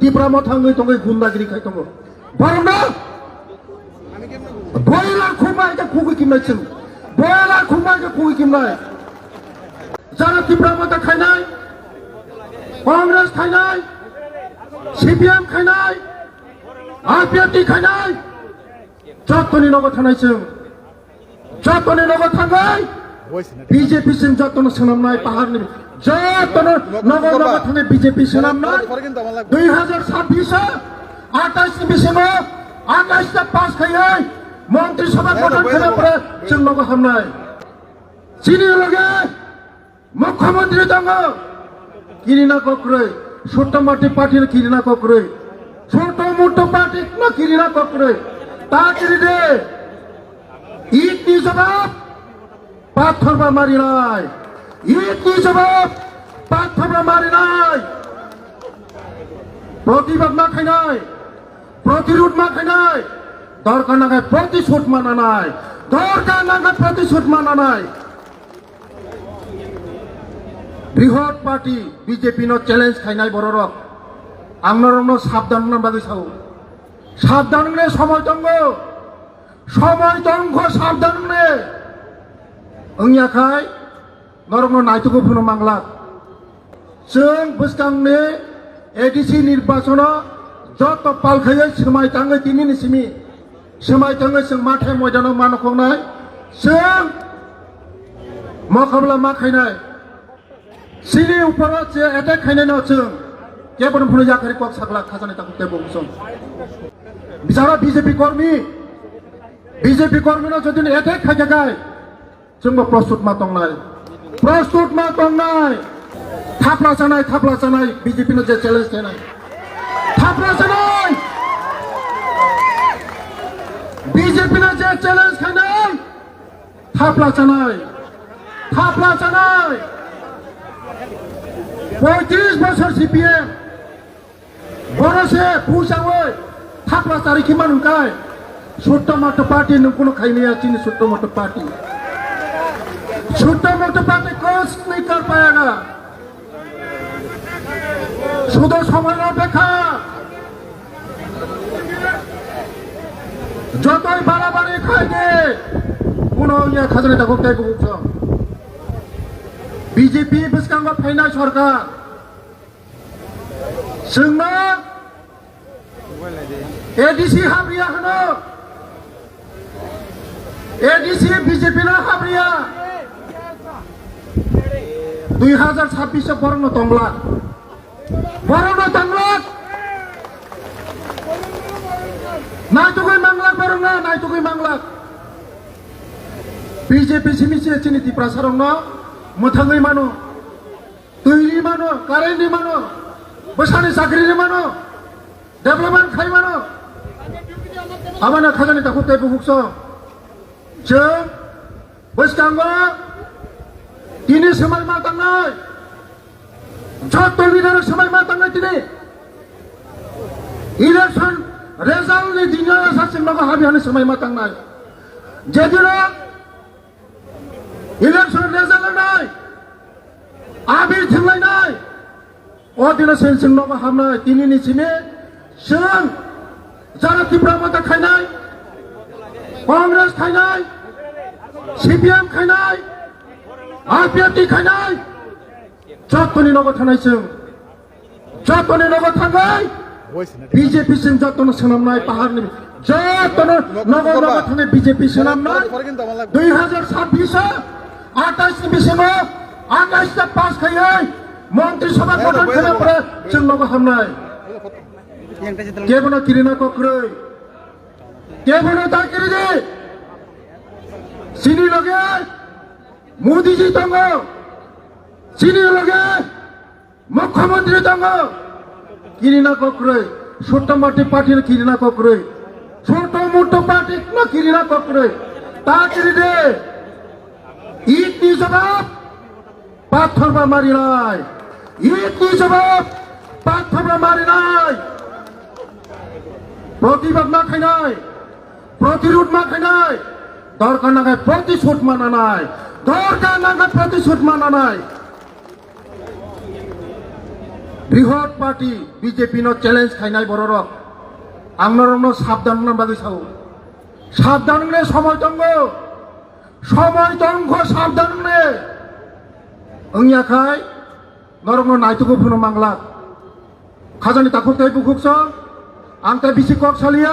টিপ্রামो थाङै थङै गुन्दागिरि खायदङ बरना बयलार खुमायखौ खुगै किमनायसिम बयलार खुमायखौ खुगै किमनाय जारा टिप्रामो खायनाय कांग्रेस खायनाय सीपीएम खायनाय आरपीएफ खायनाय जतनि नगो थानायसिम जतनि नगो थाङै बीजेपी सिम जतन सोनामनाय पाहारनि जतन नगो नगो थाङै बीजेपी सोनामनाय 2026 28 बिसिमाव 28 पास खायै মন্ত্রিসভা গঠন করে পরে जों नगो हामनाय চিনি লগে মুখ্যমন্ত্রী দङ কিরিনা ককরৈ ছোট্টমাটি পার্টির কিরিনা ককরৈ ছোট মোটো পার্টি না কিরিনা ককরৈ তা কিরিদে ইটনি জবাব পাথরবা মারিনাই ইটনি জবাব পাথরবা মারিনাই প্রতিবাদ না খাইনাই প্রতিরোধ না খাইনাই দরকার না খায় প্রতিশোধ মানা নাই দরকার না খায় প্রতিশোধ মানা নাই বৃহৎ পার্টি বিজেপি নো চ্যালেঞ্জ খাইনাই বড় आंनो साबधान बागै साव साबधान ने समय दंग साबधान ने अंगियाखाय नरंग नायतुको फुनो मांगला जों बसकांनि एडीसी निर्वाचन जत पालखायै समाय थाङै दिनैनि सिमि समाय थाङै जों माथाय मैदानाव मानखंनाय जों मखाबला मा खायनाय सिनि उपरा जे एटेक खायनाय न जों केवल पुणे जाकर कक सकला खाजाने तक ते बोंसं बिचारा बीजेपी कर्मी न जदिन एटेक खायगाय जोंबो प्रस्तुत मा दंनाय थापला जानाय बीजेपी न जे चैलेंज देनाय थापला जानाय बीजेपी न जे चैलेंज खायनाय थापला जानाय 35 বছর सीपीएम बरसे पूछावै थापला तारिखि मानुकाय छोटो मोटो पार्टी न कोनो खाइने चिनी छोटो मोटो पार्टी कुछ नहीं कर पाएगा শুধু সময় অপেক্ষা যতই বাড়াবাড়ি খাইবে কোনো ইয়া খাজনে থাকুক তাই বুঝছ बीजेपी बसकांग फैनाय सरकार जोंनो एडीसी हाब्रिया होनो एडीसी बीजेपी ना हाब्रिया 2026 बरनो तंगला नायतुगै मांगला बीजेपी सिमिसे चिनि दिप्रासारंनो मोथाङै मानो दैनि मानो कारेन्टनि मानो बोसानि साख्रिनि मानो डेभेलपमेन्ट खाय मानो आमाना खाजानि ताखौ तेबो हुक्स जों बसकांगो दिनै समाय मा थांनाय जत लिडार समाय मा थांनाय दिनै इलेक्शन रेजाल्टनि दिनै सासिम नगो हाबिहानि समाय मा थांनाय जेदिन इलेक्शन रेजाल्ट नाय आबिर थंलायनाय अदिना सेनसिं नगो हामनाय दिनैनि सिमे जों जारा टिप्रामो खायनाय कांग्रेस खायनाय सीपीएम खायनाय आरपीएफ खायनाय जतनि नगो थानायसिम जतनि नगो थाङै बीजेपी सिम जतन सोनामनाय पाहारनि जतन नगो नगो थाङै बीजेपी सोनामनाय 2026 28 बिसिमाव 28 पास खायै मन्त्रिसभा गठन करे परे जों नगो हामनाय केवल किरिना ककरৈ केवल दाकिरिदि सिनि लगे मोदी जी दङ सिनि लगे मुख्यमंत्री दङ किरिना ककरৈ छोटमाटी पार्टीर किरिना ककरৈ छोट मोटो पार्टी ना किरिना ककरৈ ता किरिदे इटनि जवाब पाथरबा मारिनाय इटनि जवाब पाथरबा मारिनाय प्रतिबाद ना खायनाय प्रतिरोध ना खायनाय दरकार ना खाय प्रतिशोध मानानाय दरकार ना खाय प्रतिशोध मानानाय বৃহৎ পার্টি বিজেপি নো চ্যালেঞ্জ খাইনাই বড় আংনরম সাবধান বাকি সাউ সাবধান সময় দঙ্গ সাবধান ওংয়াখাই নরম নাইতুকো ফুনো মাংলা খাজানি তাকুক তাই বুকুকস आंता बिसि कक सालिया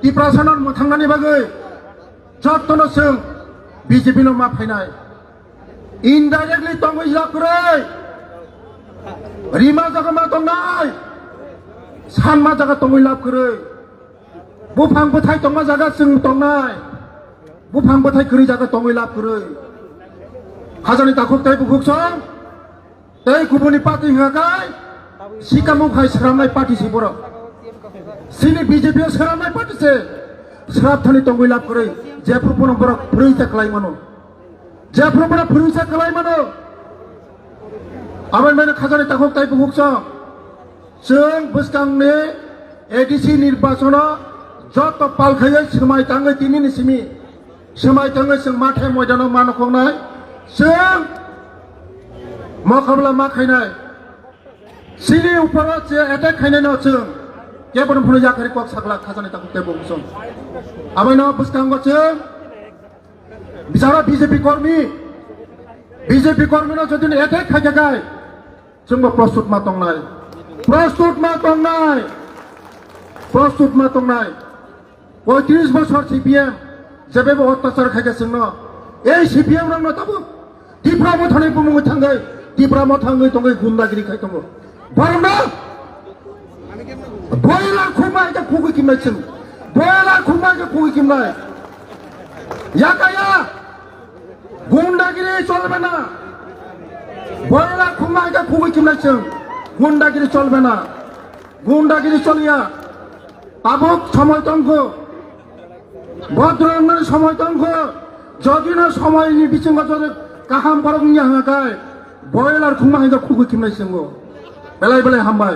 तिप्रासानन मोथांनानि बागै जत्तनो जों बीजेपी नो मा फायनाय इनडाइरेक्टली तंगै लाखरै रिमा जागा मा दंनाय सान मा जागा तंगै लाखरै बुफां बोथाय तंमा जागा जों दंनाय बुफां बोथाय खरै जागा तंगै लाखरै खाजानि ताकुक ताय बुकुकस तै गुबुननि पार्टी हागाय सिकामुख हाय सरामनाय पार्टी सि बर Sini BJP seramai parti se serap thani tongoi lap kore Jaipur pun orang perintah kelai mano Jaipur pun perintah kelai mano aman mana khazani takuk tai bukuk sa seng buskang ne ADC nirbachona joto pal khayai semai tangai tini ni simi semai tangai seng mathai moidano mano kongnai seng makhabla ma khainai sini upara che attack khainai no seng केबन फुनो जाखरि कक सागला खाजानि ताकुक ते बंसं आबायनो बुस्कांगो जों बिचारा BJP कर्मी न जदिन attack खायगाय जोंबो प्रस्तुत मा तंनाय 35 বছর सीपीएम जेबेबो अत्याचार खायगासिन न ए सीपीएम रंनो ताबो दिफ्रा मथानै बुमुङै थांगै दिफ्रा मथाङै तंगै गुन्दागिरि खाय दंगो बरना boiler kumai ke kugi kimnai sing boiler kumai ke kugi kimnai ya kaya gundagiri cholbe na boiler kumai ke kugi kimnai sing gundagiri cholbe na gundagiri choliya abok সময় তঙ্গ ভদ্রনের সময় তঙ্গ যদিনা সময় নি বিচিঙ্গ জরে কাহাম বরং নি হাগায় boiler kumai ke kugi kimnai sing বেলাই বেলাই হামবাই